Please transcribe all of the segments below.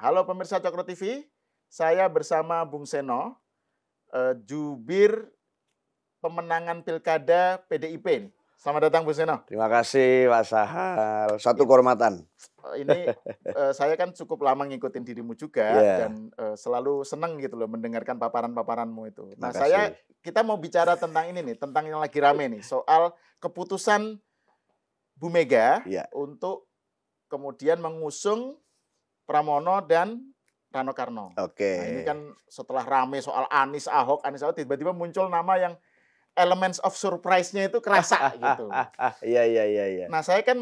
Halo pemirsa Cokro TV, saya bersama Bung Seno, jubir pemenangan Pilkada PDIP. Selamat datang Bung Seno. Terima kasih Pak Sahal, satu kehormatan. Ini saya kan cukup lama ngikutin dirimu juga dan selalu senang gitu loh mendengarkan paparan-paparanmu itu. Nah kita mau bicara tentang ini nih, tentang yang lagi rame nih, soal keputusan Bu Mega untuk kemudian mengusung Pramono dan Rano Karno. Nah, ini kan setelah rame soal Anies Ahok, tiba-tiba muncul nama yang elements of surprise-nya itu kerasa gitu. Iya. Nah, saya kan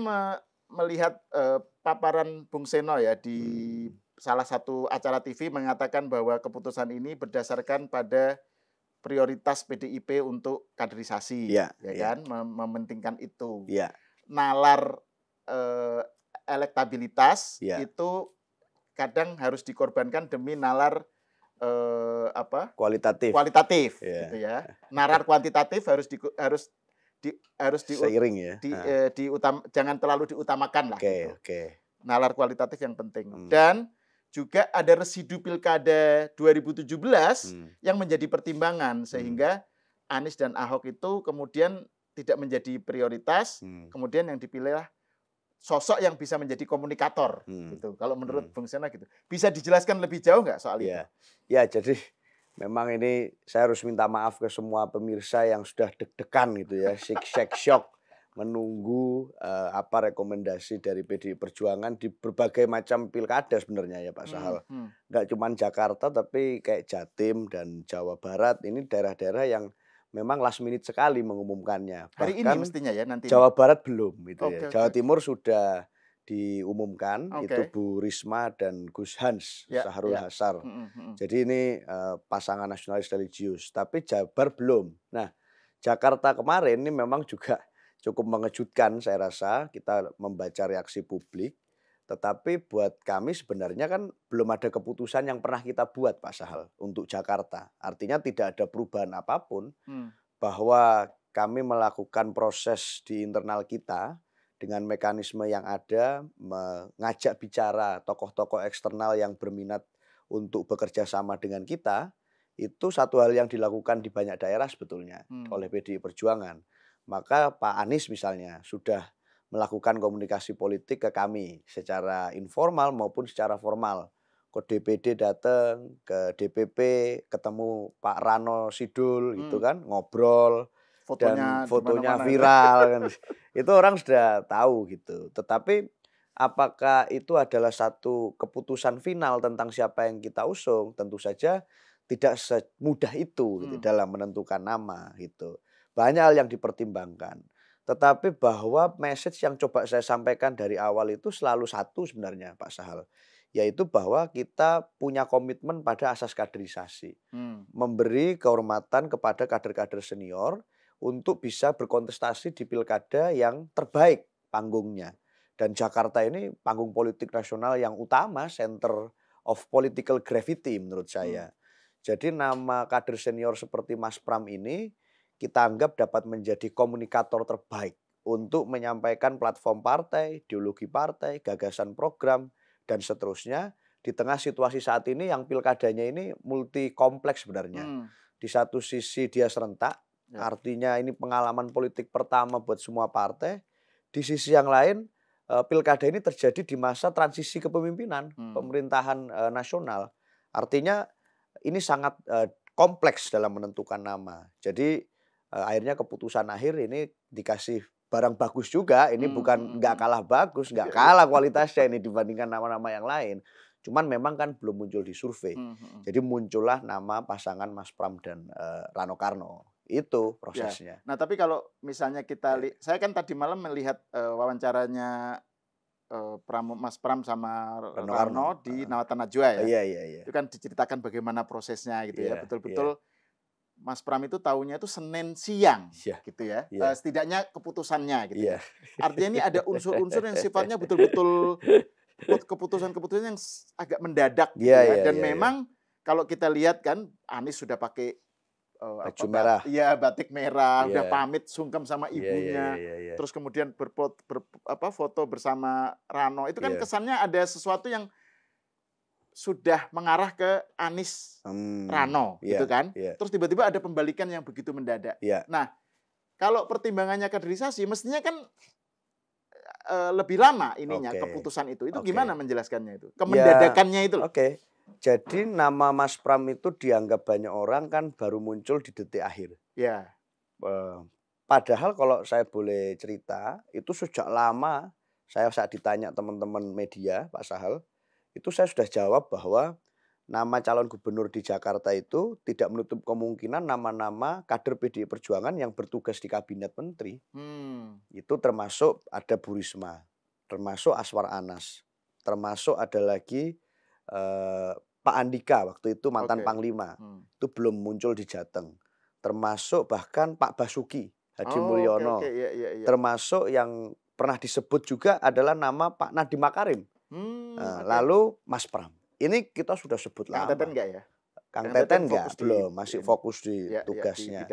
melihat paparan Bung Seno ya di salah satu acara TV mengatakan bahwa keputusan ini berdasarkan pada prioritas PDIP untuk kaderisasi, kan, mementingkan itu. Nalar elektabilitas itu kadang harus dikorbankan demi nalar kualitatif gitu ya. Nalar kuantitatif harus seiring ya. Jangan terlalu diutamakan lah gitu. Nalar kualitatif yang penting. Dan juga ada residu pilkada 2017 yang menjadi pertimbangan sehingga Anies dan Ahok itu kemudian tidak menjadi prioritas, kemudian yang dipilihlah sosok yang bisa menjadi komunikator gitu. Kalau menurut Bung Seno gitu. Bisa dijelaskan lebih jauh nggak soal itu? Ya, jadi memang ini saya harus minta maaf ke semua pemirsa yang sudah deg-degan gitu ya, shock menunggu apa rekomendasi dari PDI Perjuangan di berbagai macam pilkada sebenarnya ya Pak Sahal. Nggak cuma Jakarta tapi kayak Jatim dan Jawa Barat, ini daerah-daerah yang memang last minute sekali mengumumkannya. Hari ini mestinya ya nanti. Jawa Barat belum gitu ya. Jawa Timur sudah diumumkan itu Bu Risma dan Gus Hans Sahrul Hassar. Jadi ini pasangan nasionalis religius. Tapi Jabar belum. Nah, Jakarta kemarin ini memang juga cukup mengejutkan saya rasa. Kita membaca reaksi publik. Tetapi buat kami sebenarnya kan belum ada keputusan yang pernah kita buat Pak Sahal untuk Jakarta. Artinya tidak ada perubahan apapun bahwa kami melakukan proses di internal kita dengan mekanisme yang ada, mengajak bicara tokoh-tokoh eksternal yang berminat untuk bekerja sama dengan kita, itu satu hal yang dilakukan di banyak daerah sebetulnya oleh PDI Perjuangan. Maka Pak Anies misalnya sudah melakukan komunikasi politik ke kami secara informal maupun secara formal. Ke DPD datang, ke DPP ketemu Pak Rano Sidul gitu kan, ngobrol dan fotonya viral kan. Itu orang sudah tahu gitu. Tetapi apakah itu adalah satu keputusan final tentang siapa yang kita usung? Tentu saja tidak semudah itu gitu, dalam menentukan nama gitu. Banyak hal yang dipertimbangkan. Tetapi bahwa message yang coba saya sampaikan dari awal itu selalu satu sebenarnya Pak Sahal. Yaitu bahwa kita punya komitmen pada asas kaderisasi. Memberi kehormatan kepada kader-kader senior untuk bisa berkontestasi di pilkada yang terbaik panggungnya. Dan Jakarta ini panggung politik nasional yang utama, center of political gravity menurut saya. Jadi nama kader senior seperti Mas Pram ini kita anggap dapat menjadi komunikator terbaik untuk menyampaikan platform partai, ideologi partai, gagasan program, dan seterusnya di tengah situasi saat ini yang pilkadanya ini multi kompleks sebenarnya. Di satu sisi dia serentak, artinya ini pengalaman politik pertama buat semua partai. Di sisi yang lain, pilkada ini terjadi di masa transisi kepemimpinan, pemerintahan nasional. Artinya ini sangat kompleks dalam menentukan nama. Jadi akhirnya keputusan akhir ini dikasih barang bagus juga. Ini bukan nggak kalah bagus, nggak kalah kualitasnya ini dibandingkan nama-nama yang lain. Cuman memang kan belum muncul di survei. Jadi muncullah nama pasangan Mas Pram dan Rano Karno. Itu prosesnya. Nah tapi kalau misalnya kita saya kan tadi malam melihat wawancaranya Mas Pram sama Rano Karno di Nawatan Najwa ya. Iya. Itu kan diceritakan bagaimana prosesnya gitu ya. Betul-betul Mas Pram itu tahunya itu Senin siang gitu ya. Setidaknya keputusannya gitu ya. Artinya ini ada unsur-unsur yang sifatnya betul-betul keputusan-keputusan yang agak mendadak gitu ya. Dan memang kalau kita lihat kan Anies sudah pakai baju merah. Iya, batik merah, udah pamit sungkem sama ibunya. Terus kemudian foto bersama Rano. Itu kan kesannya ada sesuatu yang sudah mengarah ke Anies Rano, gitu kan? Terus tiba-tiba ada pembalikan yang begitu mendadak. Nah, kalau pertimbangannya kaderisasi, mestinya kan lebih lama ininya keputusan itu. Itu gimana menjelaskannya itu? Kemendadakannya itu. Jadi nama Mas Pram itu dianggap banyak orang kan baru muncul di detik akhir. Padahal kalau saya boleh cerita, itu sejak lama saya saat ditanya teman-teman media, Pak Sahal, itu saya sudah jawab bahwa nama calon gubernur di Jakarta itu tidak menutup kemungkinan nama-nama kader PDI Perjuangan yang bertugas di kabinet menteri. Itu termasuk ada Bu Risma, termasuk Aswar Anas, termasuk ada lagi Pak Andika waktu itu mantan Panglima, itu belum muncul di Jateng. Termasuk bahkan Pak Basuki Hadi Mulyono, termasuk yang pernah disebut juga adalah nama Pak Nadiem Makarim. Lalu Mas Pram. Ini kita sudah sebut lama. Kang Teten enggak ya? Kang Teten enggak, belum, masih fokus di tugasnya.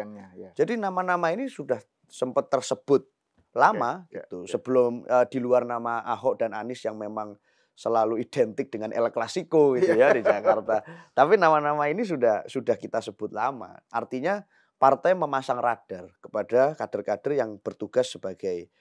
Jadi nama-nama ini sudah sempat tersebut lama gitu. Sebelum di luar nama Ahok dan Anies yang memang selalu identik dengan El Clasico gitu ya di Jakarta. Tapi nama-nama ini sudah kita sebut lama. Artinya partai memasang radar kepada kader-kader yang bertugas sebagai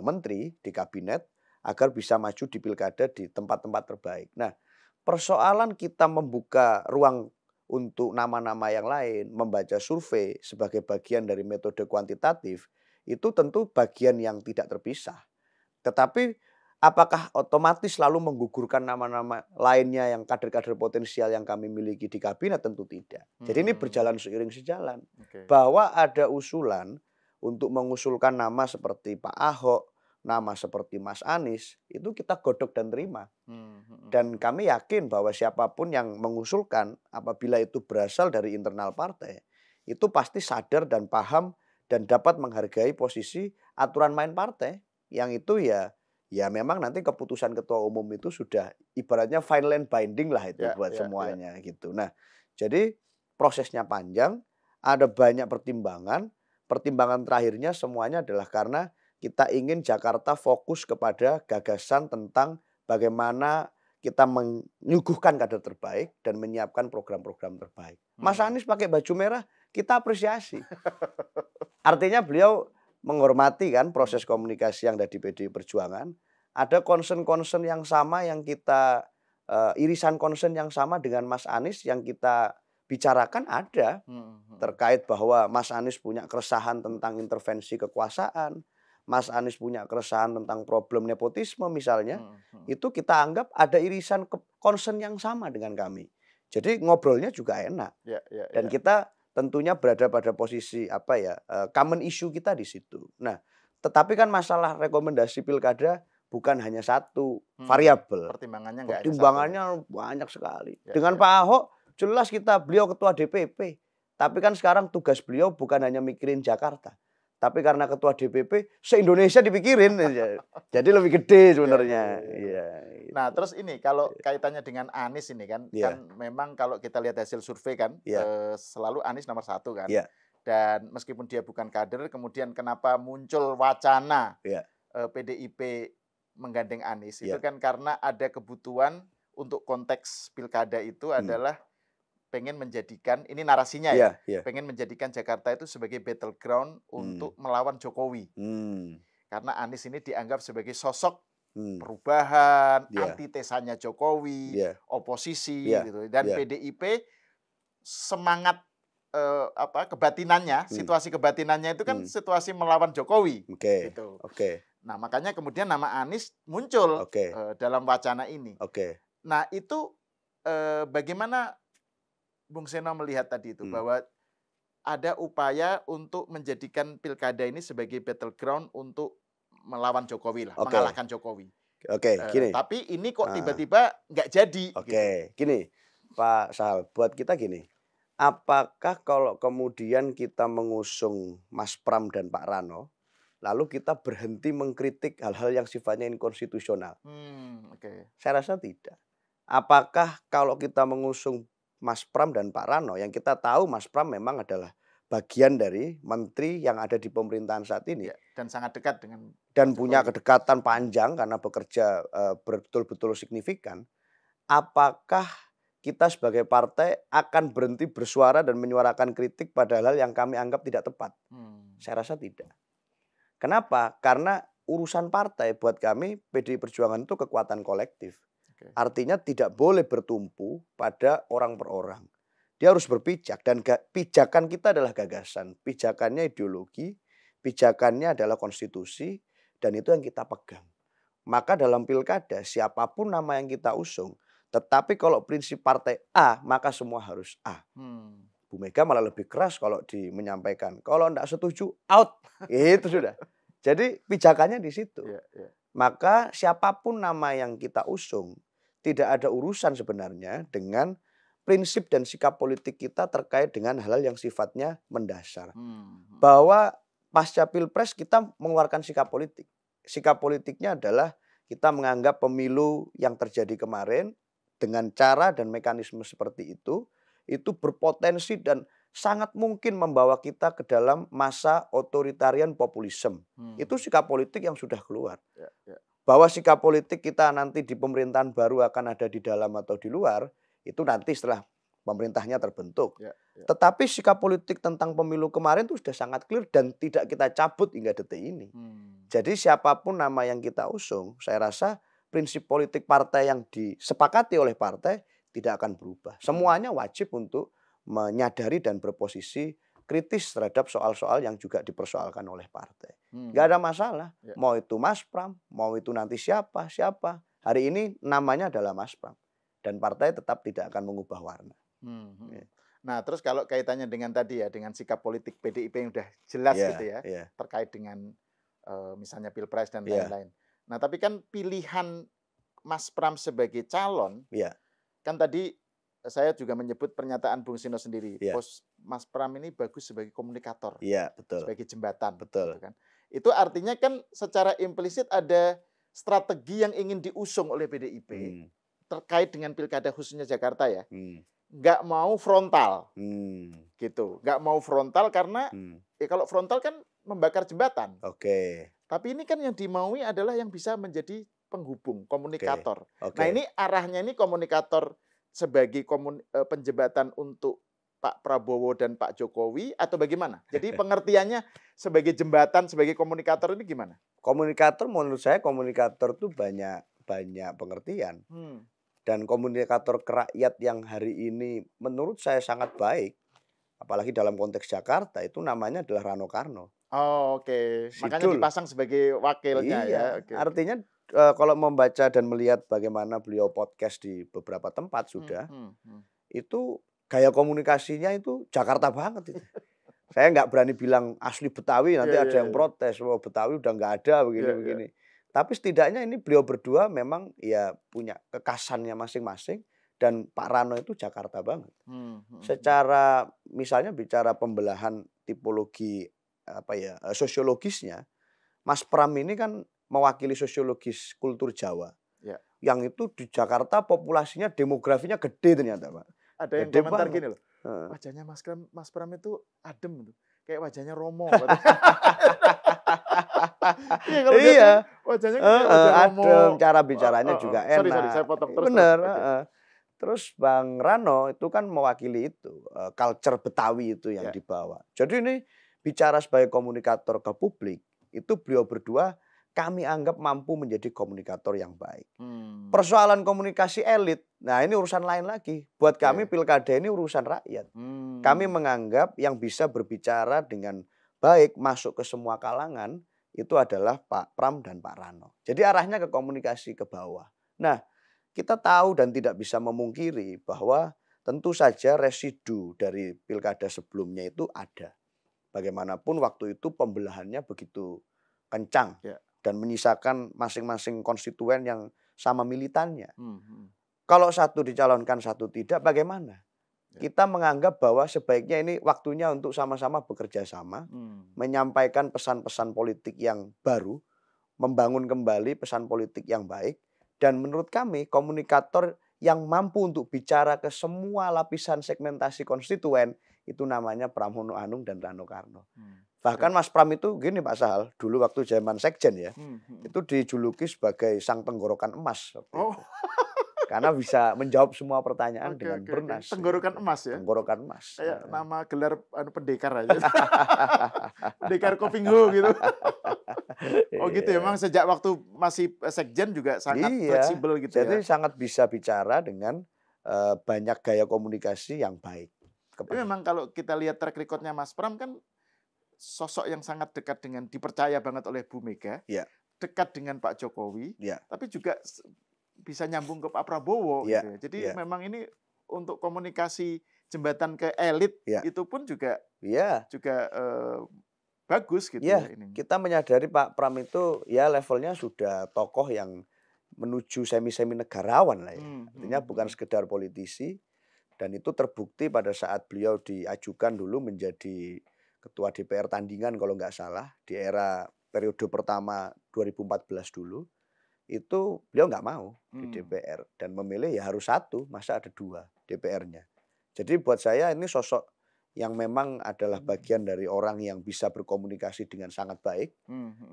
menteri di kabinet agar bisa maju di pilkada di tempat-tempat terbaik. Nah, persoalan kita membuka ruang untuk nama-nama yang lain, membaca survei sebagai bagian dari metode kuantitatif, itu tentu bagian yang tidak terpisah. Tetapi apakah otomatis lalu menggugurkan nama-nama lainnya yang kader-kader potensial yang kami miliki di kabinet? Tentu tidak. Jadi ini berjalan seiring sejalan. Bahwa ada usulan untuk mengusulkan nama seperti Pak Ahok, nama seperti Mas Anies, itu kita godok dan terima. Dan kami yakin bahwa siapapun yang mengusulkan, apabila itu berasal dari internal partai, itu pasti sadar dan paham dan dapat menghargai posisi aturan main partai. Yang itu ya memang nanti keputusan ketua umum itu sudah ibaratnya final and binding lah itu buat semuanya gitu. Nah, jadi prosesnya panjang, ada banyak pertimbangan. Pertimbangan terakhirnya semuanya adalah karena kita ingin Jakarta fokus kepada gagasan tentang bagaimana kita menyuguhkan kader terbaik dan menyiapkan program-program terbaik. Mas Anies pakai baju merah, kita apresiasi. Artinya beliau menghormati kan proses komunikasi yang ada di PDI Perjuangan. Ada concern-concern yang sama yang kita, irisan concern yang sama dengan Mas Anies yang kita bicarakan ada. Terkait bahwa Mas Anies punya keresahan tentang intervensi kekuasaan, Mas Anies punya keresahan tentang problem nepotisme misalnya, itu kita anggap ada irisan concern yang sama dengan kami. Jadi ngobrolnya juga enak. Dan kita tentunya berada pada posisi common issue kita di situ. Nah, tetapi kan masalah rekomendasi pilkada bukan hanya satu variabel. Pertimbangannya banyak sekali. Dengan Pak Ahok jelas beliau ketua DPP. Tapi kan sekarang tugas beliau bukan hanya mikirin Jakarta. Tapi karena ketua DPP se-Indonesia dipikirin. Jadi lebih gede sebenarnya. Nah, terus ini kalau kaitannya dengan Anies ini kan, kan memang kalau kita lihat hasil survei kan selalu Anies nomor 1 kan. Dan meskipun dia bukan kader, kemudian kenapa muncul wacana PDIP menggandeng Anies itu kan karena ada kebutuhan untuk konteks pilkada itu adalah pengen menjadikan, ini narasinya pengen menjadikan Jakarta itu sebagai battleground untuk melawan Jokowi. Karena Anies ini dianggap sebagai sosok perubahan, antitesanya Jokowi, oposisi gitu. Dan PDIP semangat kebatinannya, situasi kebatinannya itu kan situasi melawan Jokowi gitu. Nah, makanya kemudian nama Anies muncul dalam wacana ini. Nah, itu bagaimana Bung Seno melihat tadi itu bahwa ada upaya untuk menjadikan pilkada ini sebagai battleground untuk melawan Jokowi lah, mengalahkan Jokowi. Gini. Tapi ini kok tiba-tiba nggak jadi. Gini, Pak Sahal, buat kita gini. Apakah kalau kemudian kita mengusung Mas Pram dan Pak Rano, lalu kita berhenti mengkritik hal-hal yang sifatnya inkonstitusional? Saya rasa tidak. Apakah kalau kita mengusung Mas Pram dan Pak Rano, yang kita tahu Mas Pram memang adalah bagian dari menteri yang ada di pemerintahan saat ini. Dan sangat dekat dengan dan punya kedekatan panjang karena bekerja betul-betul signifikan. apakah kita sebagai partai akan berhenti bersuara dan menyuarakan kritik pada hal yang kami anggap tidak tepat? Saya rasa tidak. Kenapa? Karena urusan partai buat kami PDI Perjuangan itu kekuatan kolektif. Artinya tidak boleh bertumpu pada orang per orang. Dia harus berpijak dan pijakan kita adalah gagasan. Pijakannya ideologi, pijakannya adalah konstitusi dan itu yang kita pegang. Maka dalam pilkada siapapun nama yang kita usung, tetapi kalau prinsip partai A, maka semua harus A. Bu Mega malah lebih keras kalau menyampaikan. Kalau enggak setuju, out. Itu sudah. Jadi pijakannya di situ. Maka siapapun nama yang kita usung, tidak ada urusan sebenarnya dengan prinsip dan sikap politik kita terkait dengan hal-hal yang sifatnya mendasar. Bahwa pasca Pilpres kita mengeluarkan sikap politik. Sikap politiknya adalah kita menganggap pemilu yang terjadi kemarin dengan cara dan mekanisme seperti itu berpotensi dan sangat mungkin membawa kita ke dalam masa otoritarian populisme. Itu sikap politik yang sudah keluar. Bahwa sikap politik kita nanti di pemerintahan baru akan ada di dalam atau di luar, itu nanti setelah pemerintahnya terbentuk. Tetapi sikap politik tentang pemilu kemarin itu sudah sangat clear dan tidak kita cabut hingga detik ini. Jadi siapapun nama yang kita usung, saya rasa prinsip politik partai yang disepakati oleh partai tidak akan berubah. Semuanya wajib untuk menyadari dan berposisi kritis terhadap soal-soal yang juga dipersoalkan oleh partai. Nggak ada masalah. Mau itu Mas Pram, mau itu nanti siapa. Hari ini namanya adalah Mas Pram. Dan partai tetap tidak akan mengubah warna. Nah, terus kalau kaitannya dengan tadi ya, dengan sikap politik PDIP yang udah jelas gitu ya, terkait dengan misalnya Pilpres dan lain-lain. Nah, tapi kan pilihan Mas Pram sebagai calon, kan tadi saya juga menyebut pernyataan Bung Sino sendiri. Mas Pram ini bagus sebagai komunikator, betul. Sebagai jembatan. Betul. Gitu kan. Itu artinya kan secara implisit ada strategi yang ingin diusung oleh PDIP terkait dengan pilkada khususnya Jakarta ya. Nggak mau frontal, gitu. Nggak mau frontal karena kalau frontal kan membakar jembatan. Tapi ini kan yang dimaui adalah yang bisa menjadi penghubung, komunikator. Nah ini arahnya ini komunikator sebagai penjembatan untuk Pak Prabowo dan Pak Jokowi atau bagaimana? Jadi pengertiannya sebagai jembatan, sebagai komunikator ini gimana? Komunikator menurut saya komunikator itu banyak pengertian. Dan komunikator kerakyat yang hari ini menurut saya sangat baik, apalagi dalam konteks Jakarta itu namanya adalah Rano Karno. Makanya dipasang sebagai wakilnya ya. Artinya kalau membaca dan melihat bagaimana beliau podcast di beberapa tempat sudah, itu gaya komunikasinya itu Jakarta banget itu. Saya nggak berani bilang asli Betawi, nanti ada yang protes, wah Betawi udah nggak ada begini-begini. Tapi setidaknya ini beliau berdua memang ya punya kekasannya masing-masing dan Pak Rano itu Jakarta banget. Secara misalnya bicara pembelahan tipologi sosiologisnya, Mas Pram ini kan mewakili sosiologis kultur Jawa. Yang itu di Jakarta populasinya demografinya gede ternyata, Pak. Ada yang komentar gini loh. Wajahnya Mas Pram itu adem tuh. Kayak wajahnya Romo. Wajahnya kayak wajah Romo. Adem, cara bicaranya juga enak. Sorry, saya potong terus. Bener. Terus Bang Rano itu kan mewakili itu, culture Betawi itu yang dibawa. Jadi ini bicara sebagai komunikator ke publik, itu beliau berdua kami anggap mampu menjadi komunikator yang baik. Persoalan komunikasi elit, nah ini urusan lain lagi. Buat kami pilkada ini urusan rakyat. Kami menganggap yang bisa berbicara dengan baik, masuk ke semua kalangan, itu adalah Pak Pram dan Pak Rano. Jadi arahnya ke komunikasi ke bawah. Nah, kita tahu dan tidak bisa memungkiri bahwa tentu saja residu dari pilkada sebelumnya itu ada. Bagaimanapun waktu itu pembelahannya begitu kencang dan menyisakan masing-masing konstituen yang sama militannya. Kalau satu dicalonkan, satu tidak, bagaimana? Kita menganggap bahwa sebaiknya ini waktunya untuk sama-sama bekerja sama, menyampaikan pesan-pesan politik yang baru, membangun kembali pesan politik yang baik, dan menurut kami komunikator yang mampu untuk bicara ke semua lapisan segmentasi konstituen, itu namanya Pramono Anung dan Rano Karno. Bahkan Mas Pram itu gini Pak Sahal, dulu waktu zaman sekjen ya, itu dijuluki sebagai sang tenggorokan emas. Karena bisa menjawab semua pertanyaan dengan bernas. Tenggorokan emas ya? Tenggorokan emas. Kayak nama gelar pendekar aja. Pendekar Kopingho gitu. Oh gitu ya, memang sejak waktu masih sekjen juga sangat fleksibel gitu ya. Jadi sangat bisa bicara dengan banyak gaya komunikasi yang baik. Tapi memang kalau kita lihat track record-nya Mas Pram kan sosok yang sangat dekat dengan, dipercaya banget oleh Bu Mega, dekat dengan Pak Jokowi, tapi juga bisa nyambung ke Pak Prabowo. Gitu ya. Jadi memang ini untuk komunikasi jembatan ke elit itu pun juga bagus gitu ya. Kita menyadari Pak Pram itu ya levelnya sudah tokoh yang menuju semi-semi negarawan lah ya. Artinya bukan sekedar politisi, dan itu terbukti pada saat beliau diajukan dulu menjadi ketua DPR tandingan kalau nggak salah di era periode pertama 2014 dulu. Itu beliau nggak mau di DPR dan memilih ya harus satu, masa ada dua DPR-nya. Jadi buat saya ini sosok yang memang adalah bagian dari orang yang bisa berkomunikasi dengan sangat baik,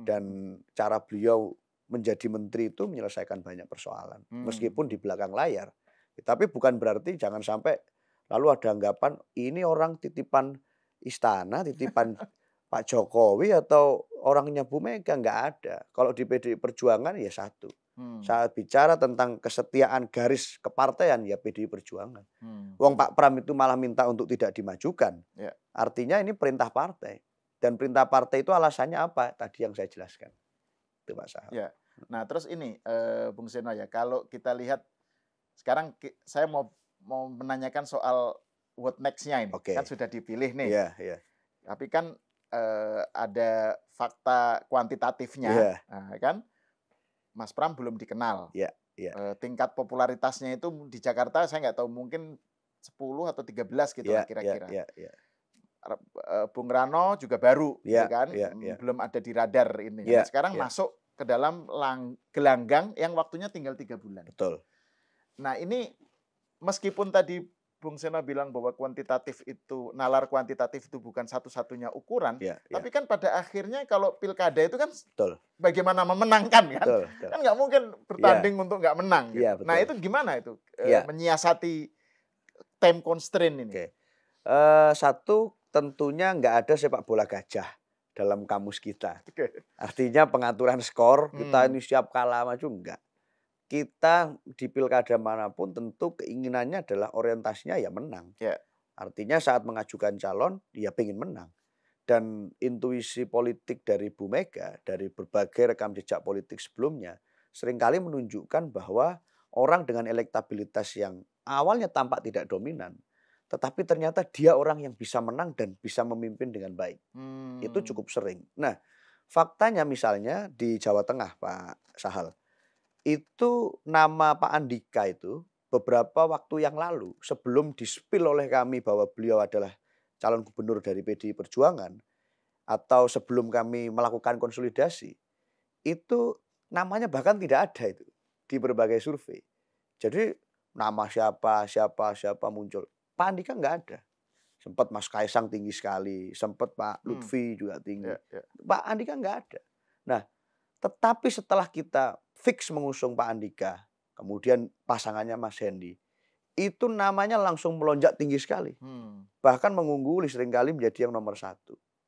dan cara beliau menjadi menteri itu menyelesaikan banyak persoalan meskipun di belakang layar. Tapi bukan berarti jangan sampai lalu ada anggapan ini orang titipan istana, titipan Pak Jokowi atau orangnya Bu Mega. Nggak ada. Kalau di PDI Perjuangan ya satu. Saat bicara tentang kesetiaan garis kepartaian ya PDI Perjuangan. Wong Pak Pram itu malah minta untuk tidak dimajukan. Artinya ini perintah partai. Dan perintah partai itu alasannya apa? Tadi yang saya jelaskan. Itu Mas Sahal. Ya. Nah terus ini Bung Seno ya, kalau kita lihat sekarang saya mau menanyakan soal what next-nya ini. Kan sudah dipilih nih. Tapi kan ada fakta kuantitatifnya. Nah, kan Mas Pram belum dikenal. Tingkat popularitasnya itu di Jakarta saya nggak tahu, mungkin 10 atau 13 gitu lah kira-kira. Bung Rano juga baru, kan? Belum ada di radar ini. Nah, sekarang masuk ke dalam gelanggang yang waktunya tinggal 3 bulan. Betul. Nah ini meskipun tadi Bung Seno bilang bahwa nalar kuantitatif itu bukan satu-satunya ukuran, tapi kan pada akhirnya kalau pilkada itu kan bagaimana memenangkan kan? Kan nggak mungkin bertanding untuk nggak menang. Gitu. Nah itu gimana itu menyiasati time constraint ini? Satu, tentunya nggak ada sepak bola gajah dalam kamus kita. Artinya pengaturan skor, kita ini siap kalah maju, enggak. Kita di pilkada manapun tentu keinginannya adalah orientasinya ya menang. Artinya saat mengajukan calon, dia pengen menang. Dan intuisi politik dari Bu Mega, dari berbagai rekam jejak politik sebelumnya, seringkali menunjukkan bahwa orang dengan elektabilitas yang awalnya tampak tidak dominan, tetapi ternyata dia orang yang bisa menang dan bisa memimpin dengan baik. Itu cukup sering. Nah, faktanya misalnya di Jawa Tengah, Pak Sahal, itu nama Pak Andika itu beberapa waktu yang lalu sebelum di-spill oleh kami bahwa beliau adalah calon gubernur dari PDI Perjuangan, atau sebelum kami melakukan konsolidasi, itu namanya bahkan tidak ada itu di berbagai survei. Jadi nama siapa muncul. Pak Andika nggak ada. Sempat Mas Kaisang tinggi sekali, sempat Pak Lutfi juga tinggi. Pak Andika nggak ada. Nah, tetapi setelah kita fix mengusung Pak Andika, kemudian pasangannya Mas Hendy, itu namanya langsung melonjak tinggi sekali. Bahkan mengungguli seringkali menjadi yang nomor 1.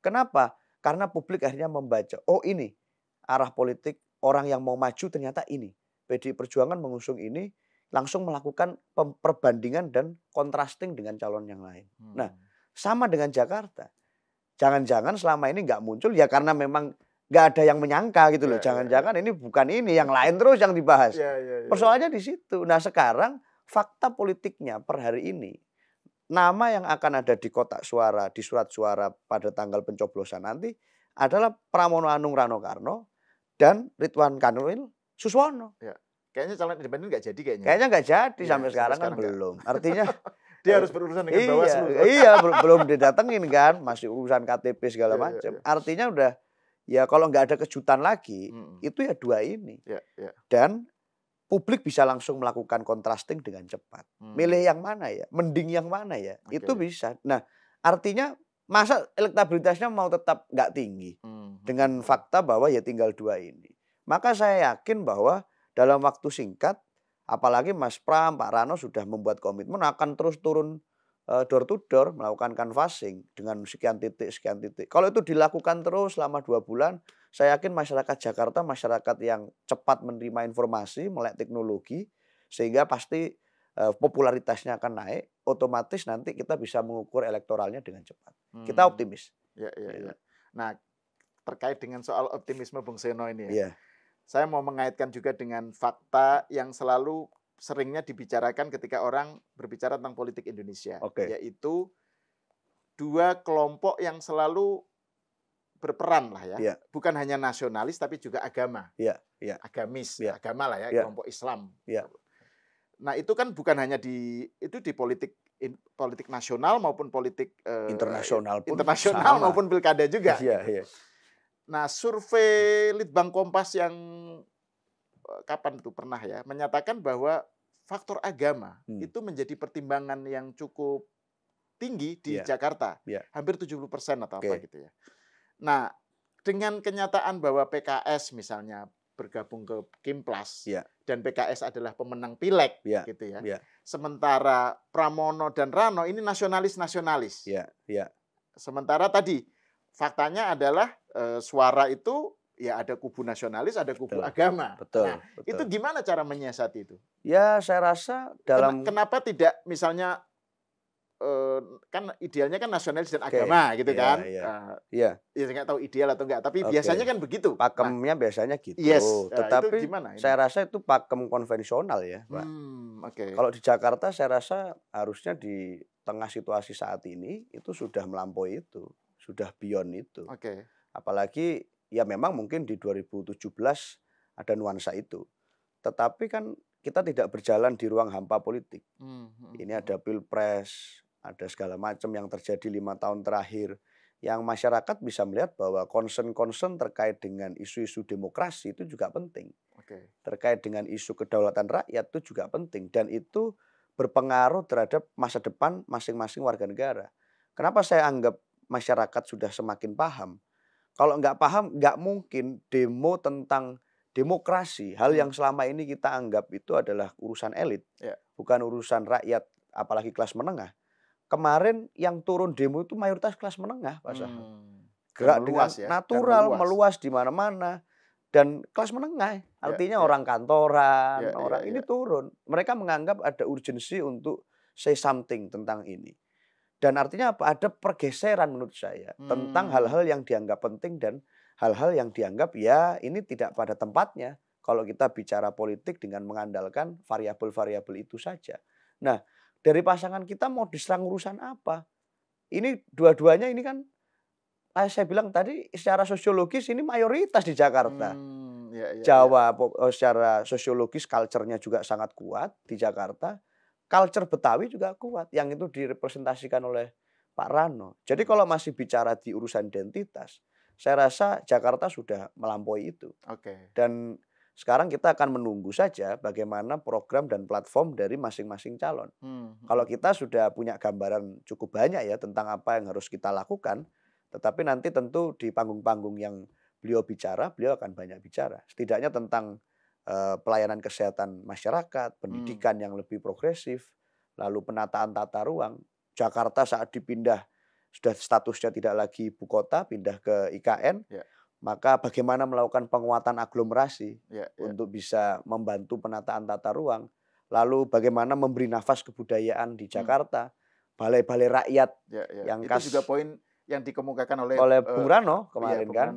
Kenapa? Karena publik akhirnya membaca, oh ini arah politik orang yang mau maju ternyata ini. PDI Perjuangan mengusung ini, langsung melakukan perbandingan dan contrasting dengan calon yang lain. Nah, sama dengan Jakarta. Jangan-jangan selama ini nggak muncul ya karena memang nggak ada yang menyangka gitu loh. Jangan-jangan ini bukan ini, yang lain terus yang dibahas. Persoalannya di situ. Nah sekarang fakta politiknya per hari ini, nama yang akan ada di kotak suara, di surat suara pada tanggal pencoblosan nanti adalah Pramono Anung Rano Karno dan Ridwan Kamil Suswono. Kayaknya calon independen nggak jadi kayaknya. Kayaknya nggak jadi sampai sekarang kan belum. Artinya dia harus berurusan dengan Bawaslu. Iya, belum didatengin kan, masih urusan KTP segala macam. Artinya udah ya kalau nggak ada kejutan lagi, itu ya dua ini. Dan publik bisa langsung melakukan contrasting dengan cepat. Milih yang mana ya? Mending yang mana ya? Itu bisa. Nah, artinya masa elektabilitasnya mau tetap nggak tinggi dengan fakta bahwa ya tinggal dua ini. Maka saya yakin bahwa dalam waktu singkat Apalagi Mas Pram, Pak Rano sudah membuat komitmen akan terus turun door to door, melakukan canvassing dengan sekian titik. Kalau itu dilakukan terus selama 2 bulan, saya yakin masyarakat Jakarta, masyarakat yang cepat menerima informasi, melek teknologi, sehingga pasti popularitasnya akan naik, otomatis nanti kita bisa mengukur elektoralnya dengan cepat. Kita optimis. Ya. Nah, terkait dengan soal optimisme Bung Seno ini ya. Saya mau mengaitkan juga dengan fakta yang selalu seringnya dibicarakan ketika orang berbicara tentang politik Indonesia, yaitu 2 kelompok yang selalu berperan lah ya, bukan hanya nasionalis tapi juga agama, agamis, agama lah ya, kelompok Islam. Nah itu kan bukan hanya di politik nasional maupun politik internasional maupun pilkada juga. Nah survei Litbang Kompas yang kapan itu pernah ya menyatakan bahwa faktor agama itu menjadi pertimbangan yang cukup tinggi di Jakarta, hampir 70% atau apa gitu ya. Nah, dengan kenyataan bahwa PKS misalnya bergabung ke Kimplas dan PKS adalah pemenang pileg gitu ya. Sementara Pramono dan Rano ini nasionalis. Sementara tadi faktanya adalah suara itu ya ada kubu nasionalis, ada kubu agama. Nah, itu gimana cara menyiasati itu? Ya, saya rasa kenapa tidak misalnya kan idealnya kan nasionalis dan agama gitu kan? Ya nggak tahu ideal atau enggak, tapi biasanya kan begitu. Pakemnya biasanya gitu. Tetapi saya rasa itu pakem konvensional ya, Pak. Kalau di Jakarta saya rasa harusnya di tengah situasi saat ini itu sudah melampaui itu, sudah beyond itu. Apalagi ya memang mungkin di 2017 ada nuansa itu. Tetapi kan kita tidak berjalan di ruang hampa politik. Ini ada pilpres, ada segala macam yang terjadi 5 tahun terakhir. Yang masyarakat bisa melihat bahwa concern terkait dengan isu-isu demokrasi itu juga penting. Terkait dengan isu kedaulatan rakyat itu juga penting. Dan itu berpengaruh terhadap masa depan masing-masing warga negara. Kenapa saya anggap masyarakat sudah semakin paham? Kalau nggak paham, nggak mungkin demo tentang demokrasi. Hal yang selama ini kita anggap itu adalah urusan elit, bukan urusan rakyat, apalagi kelas menengah. Kemarin yang turun demo itu mayoritas kelas menengah, Pak Sahal. Gerak dengan natural, meluas di mana-mana. Dan kelas menengah, artinya orang kantoran, ini turun. Mereka menganggap ada urgensi untuk say something tentang ini. Dan artinya apa? Ada pergeseran menurut saya tentang hal-hal yang dianggap penting dan hal-hal yang dianggap ya ini tidak pada tempatnya kalau kita bicara politik dengan mengandalkan variabel-variabel itu saja. Nah, dari pasangan kita mau diserang urusan apa? Ini dua-duanya ini kan saya bilang tadi secara sosiologis ini mayoritas di Jakarta. Jawa secara sosiologis culture-nya juga sangat kuat di Jakarta. Culture Betawi juga kuat, yang itu direpresentasikan oleh Pak Rano. Jadi kalau masih bicara di urusan identitas, saya rasa Jakarta sudah melampaui itu. Dan sekarang kita akan menunggu saja bagaimana program dan platform dari masing-masing calon. Kalau kita sudah punya gambaran cukup banyak ya tentang apa yang harus kita lakukan, tetapi nanti tentu di panggung-panggung yang beliau bicara, beliau akan banyak bicara. Setidaknya tentang pelayanan kesehatan masyarakat, pendidikan yang lebih progresif, lalu penataan tata ruang. Jakarta saat dipindah sudah statusnya tidak lagi ibu kota, pindah ke IKN, maka bagaimana melakukan penguatan aglomerasi untuk bisa membantu penataan tata ruang. Lalu bagaimana memberi nafas kebudayaan di Jakarta, balai-balai rakyat yang itu juga poin yang dikemukakan oleh Bung Rano kemarin kan,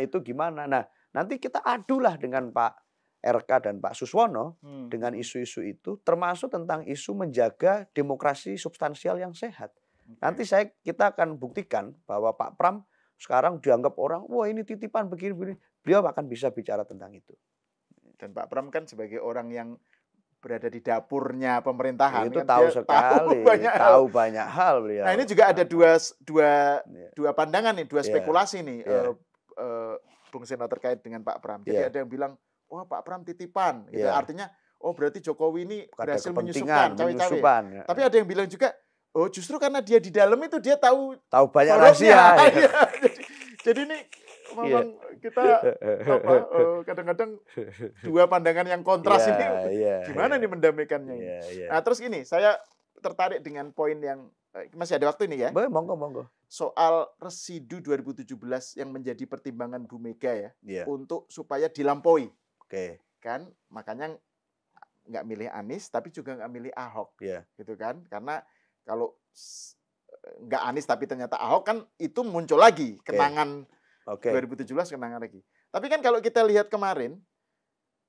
itu gimana? Nah, nanti kita adulah dengan Pak RK dan Pak Suswono dengan isu-isu itu, termasuk tentang isu menjaga demokrasi substansial yang sehat. Nanti kita akan buktikan bahwa Pak Pram sekarang dianggap orang, wah ini titipan begini-begini. Beliau akan bisa bicara tentang itu. Dan Pak Pram kan sebagai orang yang berada di dapurnya pemerintahan. Itu kan tahu sekali, tahu banyak hal beliau. Nah ini juga ada dua pandangan nih, dua spekulasi nih, Bung Seno terkait dengan Pak Pram. Jadi ada yang bilang, wah Pak Pram titipan, gitu. Artinya, oh berarti Jokowi ini berhasil menyusupkan cawe-cawe. Tapi ada yang bilang juga, oh justru karena dia di dalam itu dia tahu banyak rahasia. Jadi ini memang kita kadang-kadang dua pandangan yang kontras ini gimana nih mendamaikannya ini. Nah, terus gini, saya tertarik dengan poin yang masih ada waktu ini ya. Monggo. Soal residu 2017 yang menjadi pertimbangan Bu Mega untuk supaya dilampaui. Kan makanya nggak milih Anies tapi juga nggak milih Ahok. Gitu kan? Karena kalau nggak Anies tapi ternyata Ahok kan itu muncul lagi kenangan 2017 kenangan lagi. Tapi kan kalau kita lihat kemarin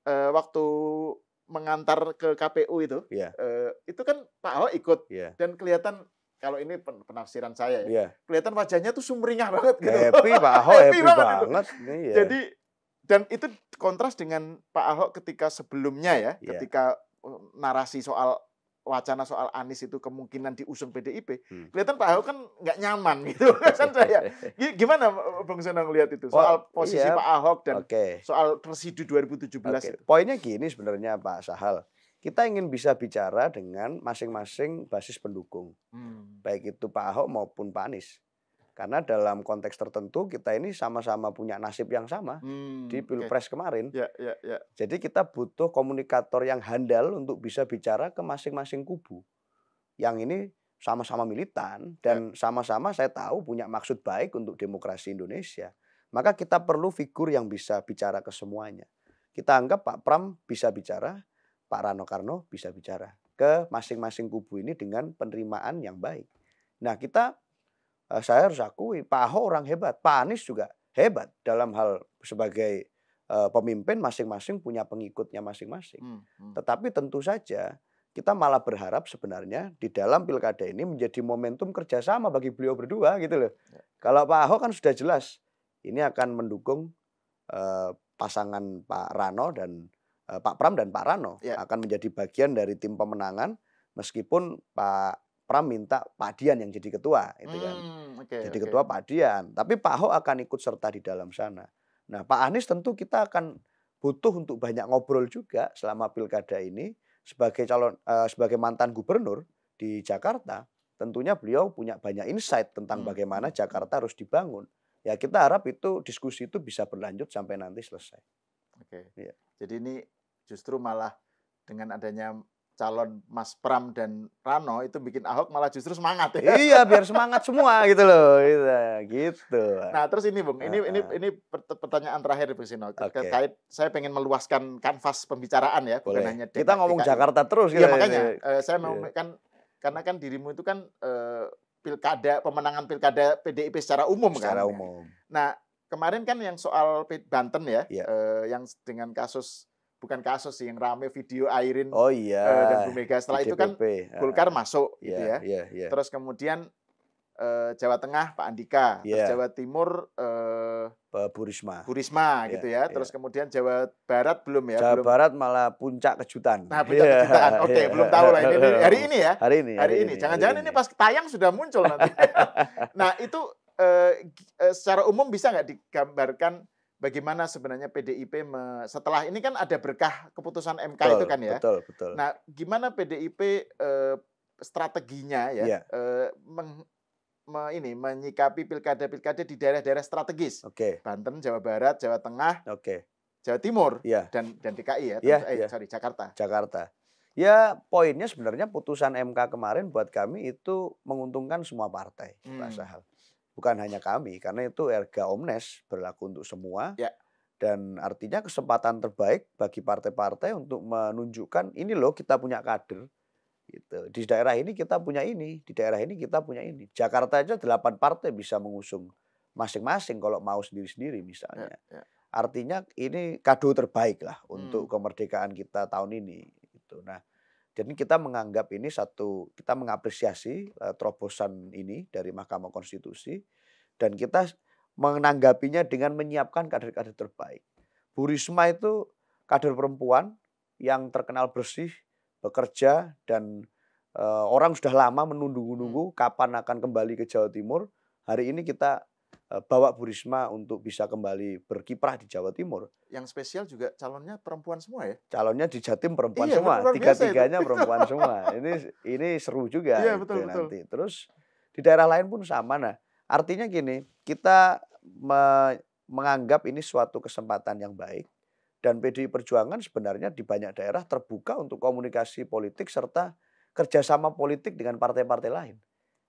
waktu mengantar ke KPU itu kan Pak Ahok ikut dan kelihatan kalau ini penafsiran saya kelihatan wajahnya tuh sumringah banget gitu. Happy Pak Ahok happy banget. Gitu. Jadi dan itu kontras dengan Pak Ahok ketika sebelumnya ketika narasi soal wacana soal Anies itu kemungkinan diusung PDIP, kelihatan Pak Ahok kan nggak nyaman gitu kan saya. Gimana Bang Senang lihat itu soal posisi Pak Ahok dan soal residu 2017 itu? Poinnya gini sebenarnya Pak Sahal, kita ingin bisa bicara dengan masing-masing basis pendukung, baik itu Pak Ahok maupun Pak Anies. Karena dalam konteks tertentu kita ini sama-sama punya nasib yang sama di Pilpres kemarin. Jadi kita butuh komunikator yang handal untuk bisa bicara ke masing-masing kubu. Yang ini sama-sama militan dan sama-sama saya tahu punya maksud baik untuk demokrasi Indonesia. Maka kita perlu figur yang bisa bicara ke semuanya. Kita anggap Pak Pram bisa bicara, Pak Rano Karno bisa bicara ke masing-masing kubu ini dengan penerimaan yang baik. Nah saya harus akui Pak Ahok orang hebat, Pak Anies juga hebat dalam hal sebagai pemimpin masing-masing punya pengikutnya masing-masing. Tetapi tentu saja kita malah berharap sebenarnya di dalam pilkada ini menjadi momentum kerjasama bagi beliau berdua gitu loh. Kalau Pak Ahok kan sudah jelas ini akan mendukung pasangan Pak Rano dan Pak Pram dan Pak Rano akan menjadi bagian dari tim pemenangan meskipun Pak Pram minta Pak Dian yang jadi ketua, itu kan. Jadi ketua Pak Dian. Tapi Pak Ahok akan ikut serta di dalam sana. Nah, Pak Anies tentu kita akan butuh untuk banyak ngobrol juga selama pilkada ini sebagai sebagai mantan gubernur di Jakarta. Tentunya beliau punya banyak insight tentang bagaimana Jakarta harus dibangun. Ya kita harap itu diskusi itu bisa berlanjut sampai nanti selesai. Jadi ini justru malah dengan adanya calon Mas Pram dan Rano itu bikin Ahok malah justru semangat ya. Iya, biar semangat semua gitu loh. Gitu. Nah, terus ini Bung, ini pertanyaan terakhir Bung Sino. Terkait saya pengen meluaskan kanvas pembicaraan ya, bukan hanya kita ngomong DKI. Jakarta terus gitu. Iya, makanya saya mau karena kan dirimu itu kan pemenangan pilkada PDIP secara umum kan. Secara umum. Nah, kemarin kan yang soal Banten yang dengan kasus bukan kasus sih yang rame video Airin dan Bu Mega setelah itu kan Golkar masuk gitu ya. Terus kemudian Jawa Tengah Pak Andika, terus Jawa Timur Bu Risma gitu ya. Terus kemudian Jawa Barat belum ya? Jawa Barat malah puncak kejutan. Nah, puncak kejutan. Oke, belum tahu lah ini hari ini ya. Hari ini. Jangan-jangan ini pas tayang sudah muncul nanti. Nah, itu secara umum bisa nggak digambarkan bagaimana sebenarnya PDIP setelah ini kan ada berkah keputusan MK itu kan ya. Betul. Nah, gimana PDIP strateginya ya menyikapi pilkada-pilkada di daerah-daerah strategis. Banten, Jawa Barat, Jawa Tengah, Jawa Timur dan DKI ya. Jakarta. Ya, poinnya sebenarnya putusan MK kemarin buat kami itu menguntungkan semua partai, Pak Sahal. Bukan hanya kami, karena itu erga omnes berlaku untuk semua. Dan artinya kesempatan terbaik bagi partai-partai untuk menunjukkan ini loh kita punya kader. Gitu. Di daerah ini kita punya ini, di daerah ini kita punya ini. Jakarta aja 8 partai bisa mengusung masing-masing kalau mau sendiri-sendiri misalnya. Artinya ini kado terbaik lah untuk kemerdekaan kita tahun ini. Gitu. Nah, jadi kita menganggap ini kita mengapresiasi terobosan ini dari Mahkamah Konstitusi dan kita menanggapinya dengan menyiapkan kader-kader terbaik. Bu Risma itu kader perempuan yang terkenal bersih, bekerja dan orang sudah lama menunggu-nunggu kapan akan kembali ke Jawa Timur. Hari ini kita bawa Bu Risma untuk bisa kembali berkiprah di Jawa Timur. Yang spesial juga calonnya perempuan semua ya? Calonnya di Jatim perempuan semua, tiga-tiganya perempuan semua. Ini seru juga betul. Nanti. Terus di daerah lain pun sama. Nah, artinya gini, kita menganggap ini suatu kesempatan yang baik. Dan PDI Perjuangan sebenarnya di banyak daerah terbuka untuk komunikasi politik serta kerjasama politik dengan partai-partai lain.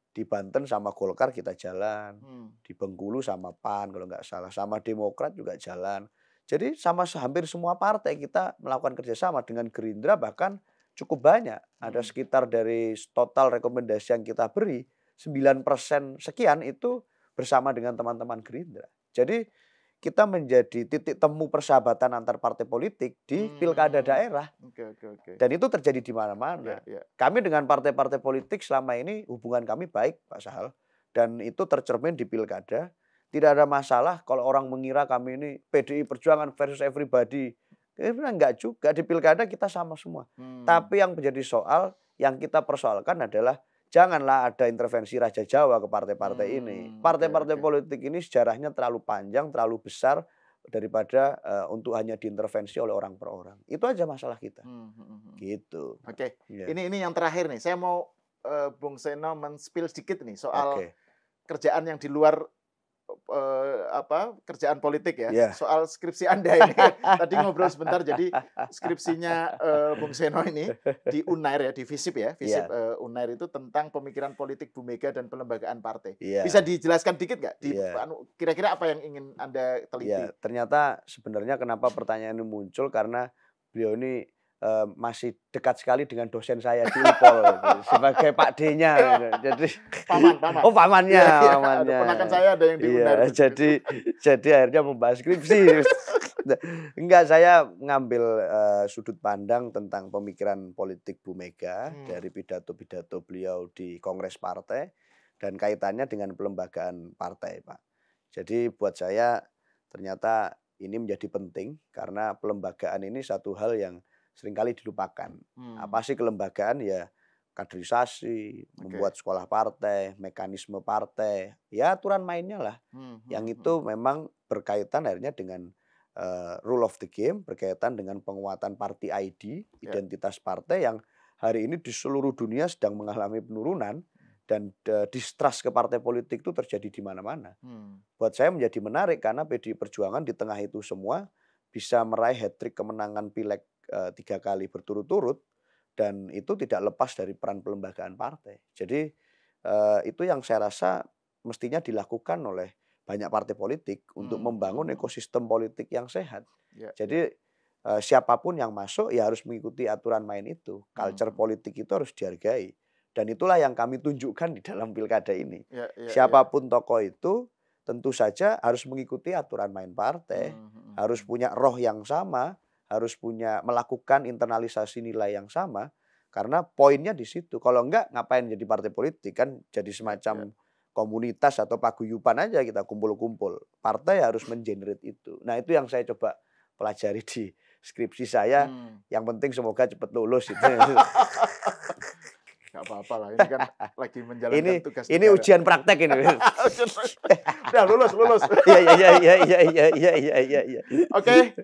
Di Banten sama Golkar kita jalan, di Bengkulu sama PAN kalau nggak salah, sama Demokrat juga jalan. Jadi sama hampir semua partai kita melakukan kerjasama, dengan Gerindra bahkan cukup banyak. Ada sekitar dari total rekomendasi yang kita beri, 9% sekian itu bersama dengan teman-teman Gerindra. Jadi kita menjadi titik temu persahabatan antar partai politik di pilkada daerah. Dan itu terjadi di mana-mana. Kami dengan partai-partai politik selama ini hubungan kami baik, Pak Sahal. Dan itu tercermin di pilkada. Tidak ada masalah kalau orang mengira kami ini PDI Perjuangan versus everybody. Enggak juga, di pilkada kita sama semua. Tapi yang menjadi soal, yang kita persoalkan adalah janganlah ada intervensi Raja Jawa ke partai-partai ini. Partai-partai politik ini sejarahnya terlalu panjang, terlalu besar daripada untuk hanya diintervensi oleh orang per orang. Itu aja masalah kita. Gitu. Oke. Ini yang terakhir nih. Saya mau Bung Seno men-spill sedikit nih soal kerjaan yang di luar kerjaan politik ya. Soal skripsi Anda ini. Tadi ngobrol sebentar, jadi skripsinya Bung Seno ini di Unair ya, di FISIP ya. FISIP Unair itu tentang pemikiran politik Bu Mega dan pelembagaan partai. Bisa dijelaskan dikit nggak? Kira-kira apa yang ingin Anda teliti? Ternyata sebenarnya kenapa pertanyaan ini muncul, karena beliau ini masih dekat sekali dengan dosen saya di UPOL sebagai Pak D-nya. Jadi paman. Oh, pamannya. Ponakan saya ada yang di Unair. Jadi akhirnya membahas skripsi. Enggak, saya ngambil sudut pandang tentang pemikiran politik Bu Mega dari pidato-pidato beliau di Kongres Partai dan kaitannya dengan pelembagaan partai, Pak. Jadi buat saya ternyata ini menjadi penting karena pelembagaan ini satu hal yang seringkali dilupakan. Apa sih kelembagaan? Ya kaderisasi, membuat sekolah partai, mekanisme partai, ya aturan mainnya lah. Yang itu memang berkaitan akhirnya dengan rule of the game, berkaitan dengan penguatan party ID, identitas partai yang hari ini di seluruh dunia sedang mengalami penurunan dan distrust ke partai politik itu terjadi di mana-mana. Buat saya menjadi menarik karena PDI Perjuangan di tengah itu semua bisa meraih hat-trick kemenangan pileg 3 kali berturut-turut, dan itu tidak lepas dari peran pelembagaan partai. Jadi itu yang saya rasa mestinya dilakukan oleh banyak partai politik untuk membangun ekosistem politik yang sehat. Jadi siapapun yang masuk ya harus mengikuti aturan main itu. Culture politik itu harus dihargai. Dan itulah yang kami tunjukkan di dalam pilkada ini. Siapapun tokoh itu tentu saja harus mengikuti aturan main partai, harus punya roh yang sama, harus melakukan internalisasi nilai yang sama, karena poinnya di situ. Kalau enggak, ngapain jadi partai politik? Kan jadi semacam komunitas atau paguyuban aja kita kumpul-kumpul. Partai harus mengenerate itu. Nah, itu yang saya coba pelajari di skripsi saya. Yang penting semoga cepat lulus itu. Gak apa-apa lah, ini kan lagi menjalankan tugas. Ini negara. Ujian praktek ini. Udah lulus. Iya. Oke,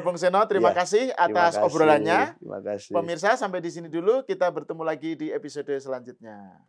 Bung Seno, terima kasih atas obrolannya. Terima kasih. Pemirsa, sampai di sini dulu. Kita bertemu lagi di episode selanjutnya.